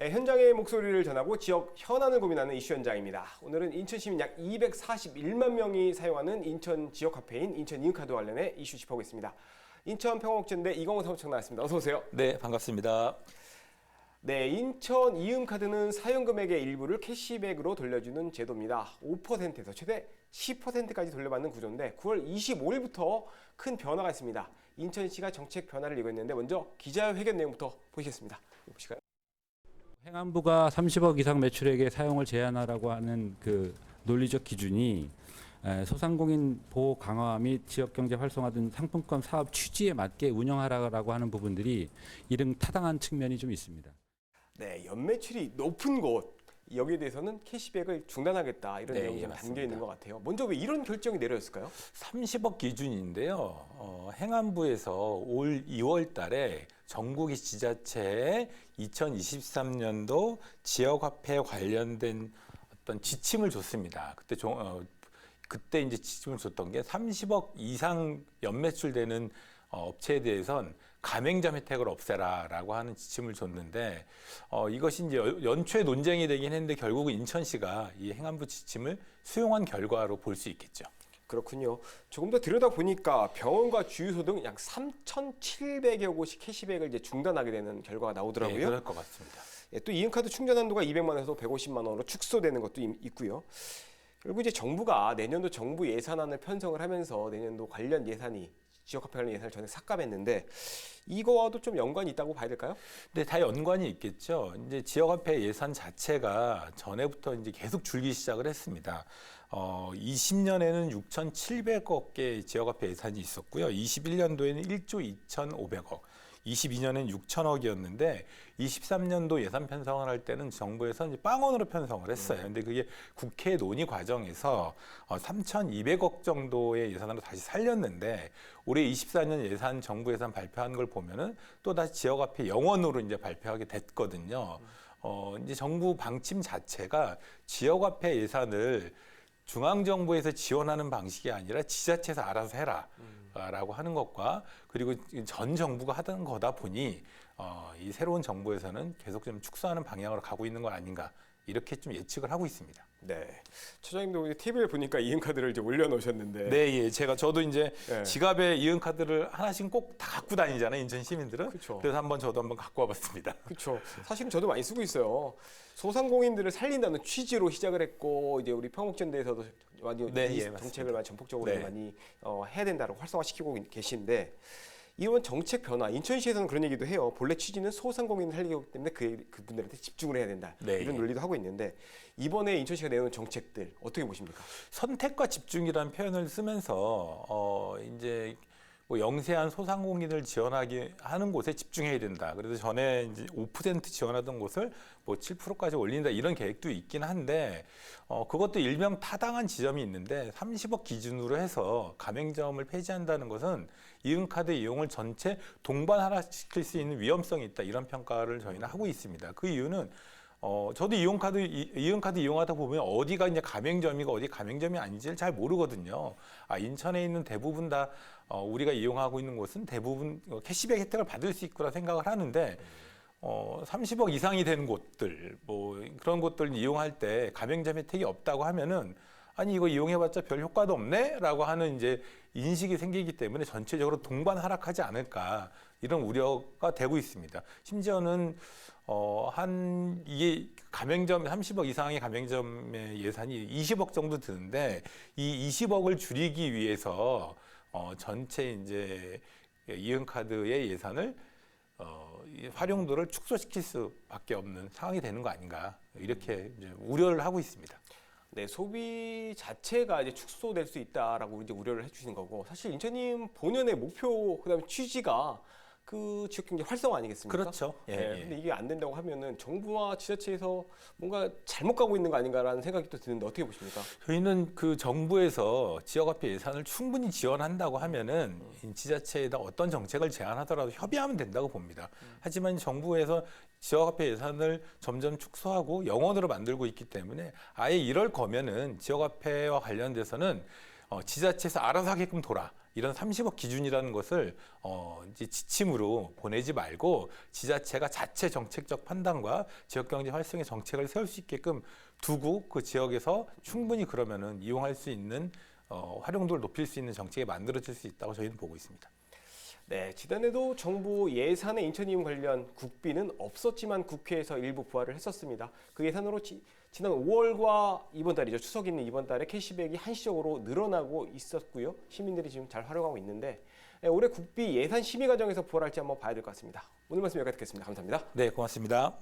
네, 현장의 목소리를 전하고 지역 현안을 고민하는 이슈 현장입니다. 오늘은 인천 시민 약 241만 명이 사용하는 인천 지역 카페인 인천 이음카드 관련해 이슈 짚어보겠습니다. 인천 평화국제인대 이광호 사무처장 나왔습니다. 어서 오세요. 네, 반갑습니다. 네, 인천 이음카드는 사용 금액의 일부를 캐시백으로 돌려주는 제도입니다. 5%에서 최대 10%까지 돌려받는 구조인데 9월 25일부터 큰 변화가 있습니다. 인천시가 정책 변화를 이루었는데 먼저 기자회견 내용부터 보시겠습니다. 보실까요? 행안부가 30억 이상 매출액의 사용을 제한하라고 하는 그 논리적 기준이 소상공인 보호 강화 및 지역경제 활성화 등 상품권 사업 취지에 맞게 운영하라고 하는 부분들이 이런 타당한 측면이 좀 있습니다. 네, 연매출이 높은 곳 여기에 대해서는 캐시백을 중단하겠다 이런 네, 내용이 좀 맞습니다. 담겨 있는 것 같아요. 먼저 왜 이런 결정이 내려졌을까요? 30억 기준인데요. 행안부에서 올 2월 달에 전국의 지자체에 2023년도 지역화폐 관련된 어떤 지침을 줬습니다. 그때 이제 지침을 줬던 게 30억 이상 연매출 되는 업체에 대해선 가맹점 혜택을 없애라라고 하는 지침을 줬는데 이것이 이제 연초에 논쟁이 되긴 했는데 결국은 인천시가 이 행안부 지침을 수용한 결과로 볼 수 있겠죠. 그렇군요. 조금 더 들여다보니까 병원과 주유소 등 약 3,700여 곳이 캐시백을 이제 중단하게 되는 결과가 나오더라고요. 네, 그럴 것 같습니다. 예, 또 이음카드 충전 한도가 200만 원에서 150만 원으로 축소되는 것도 있고요. 그리고 이제 정부가 내년도 정부 예산안을 편성을 하면서 내년도 관련 예산이 지역화폐 관련 예산을 전액 삭감했는데 이거와도 좀 연관이 있다고 봐야 될까요? 네, 다 연관이 있겠죠. 이제 지역화폐 예산 자체가 전에부터 이제 계속 줄기 시작을 했습니다. 20년에는 6,700억 개의 지역화폐 예산이 있었고요. 21년도에는 1조 2,500억. 22년엔 6천억이었는데 23년도 예산 편성을 할 때는 정부에서 이제 빵원으로 편성을 했어요. 근데 그게 국회 논의 과정에서 3,200억 정도의 예산으로 다시 살렸는데 올해 24년 예산 정부 예산 발표한 걸 보면은 또 다시 지역화폐 영원으로 이제 발표하게 됐거든요. 이제 정부 방침 자체가 지역화폐 예산을 중앙정부에서 지원하는 방식이 아니라 지자체에서 알아서 해라라고 하는 것과 그리고 전 정부가 하던 거다 보니 이 새로운 정부에서는 계속 좀 축소하는 방향으로 가고 있는 거 아닌가 이렇게 좀 예측을 하고 있습니다. 네, 처장님도 TV를 보니까 이음카드를 이제 올려놓으셨는데. 네, 예, 저도 이제 네. 지갑에 이음카드를 하나씩 꼭 다 갖고 다니잖아요, 인천 시민들은. 그쵸. 그래서 저도 한번 갖고 와봤습니다. 그렇죠. 사실은 저도 많이 쓰고 있어요. 소상공인들을 살린다는 취지로 시작을 했고 이제 우리 평화국제인대에서도 많이 네, 이 예, 정책을 맞습니다. 많이 전폭적으로 네. 많이 해야 된다고 활성화시키고 계신데 이번 정책 변화 인천시에서는 그런 얘기도 해요. 본래 취지는 소상공인을 살리기 때문에 그분들한테 집중을 해야 된다. 네, 이런 예. 논리도 하고 있는데 이번에 인천시가 내놓은 정책들 어떻게 보십니까? 선택과 집중이라는 표현을 쓰면서 이제 뭐 영세한 소상공인을 지원하게 하는 곳에 집중해야 된다. 그래서 전에 이제 5% 지원하던 곳을 뭐 7%까지 올린다 이런 계획도 있긴 한데 그것도 일명 타당한 지점이 있는데 30억 기준으로 해서 가맹점을 폐지한다는 것은 이음카드 이용을 전체 동반하락시킬 수 있는 위험성이 있다 이런 평가를 저희는 하고 있습니다. 그 이유는 저도 이음카드 이용하다 보면 어디가 이제 가맹점이고 어디 가맹점이 아닌지를 잘 모르거든요. 인천에 있는 대부분 다 우리가 이용하고 있는 곳은 대부분 캐시백 혜택을 받을 수 있구나 생각을 하는데 30억 이상이 되는 곳들 뭐 그런 곳들 이용할 때 가맹점 혜택이 없다고 하면은 아니 이거 이용해봤자 별 효과도 없네라고 하는 이제 인식이 생기기 때문에 전체적으로 동반 하락하지 않을까 이런 우려가 되고 있습니다. 심지어는 이게 가맹점 30억 이상의 가맹점의 예산이 20억 정도 드는데 이 20억을 줄이기 위해서 전체 이제 이음카드의 예산을 활용도를 축소시킬 수밖에 없는 상황이 되는 거 아닌가 이렇게 이제 우려를 하고 있습니다. 네, 소비 자체가 이제 축소될 수 있다라고 이제 우려를 해주시는 거고 사실 인천님 본연의 목표 그다음에 취지가 그 지역 경제 활성화 아니겠습니까? 그렇죠. 예, 네, 예. 근데 이게 안 된다고 하면은 정부와 지자체에서 뭔가 잘못 가고 있는 거 아닌가라는 생각이 또 드는데 어떻게 보십니까? 저희는 그 정부에서 지역화폐 예산을 충분히 지원한다고 하면은 지자체에다 어떤 정책을 제안하더라도 협의하면 된다고 봅니다. 하지만 정부에서 지역화폐 예산을 점점 축소하고 영원으로 만들고 있기 때문에 아예 이럴 거면은 지역화폐와 관련돼서는 지자체에서 알아서 하게끔 둬라. 이런 30억 기준이라는 것을 이제 지침으로 보내지 말고 지자체가 자체 정책적 판단과 지역경제 활성의 정책을 세울 수 있게끔 두고 그 지역에서 충분히 그러면은 이용할 수 있는 활용도를 높일 수 있는 정책이 만들어질 수 있다고 저희는 보고 있습니다. 네, 지난해도 정부 예산의 인천이용 관련 국비는 없었지만 국회에서 일부 부활을 했었습니다. 그 예산으로 지난 5월과 이번 달이죠. 추석 있는 이번 달에 캐시백이 한시적으로 늘어나고 있었고요. 시민들이 지금 잘 활용하고 있는데 올해 국비 예산 심의 과정에서 부활할지 한번 봐야 될 것 같습니다. 오늘 말씀 여기까지 듣겠습니다. 감사합니다. 네, 고맙습니다.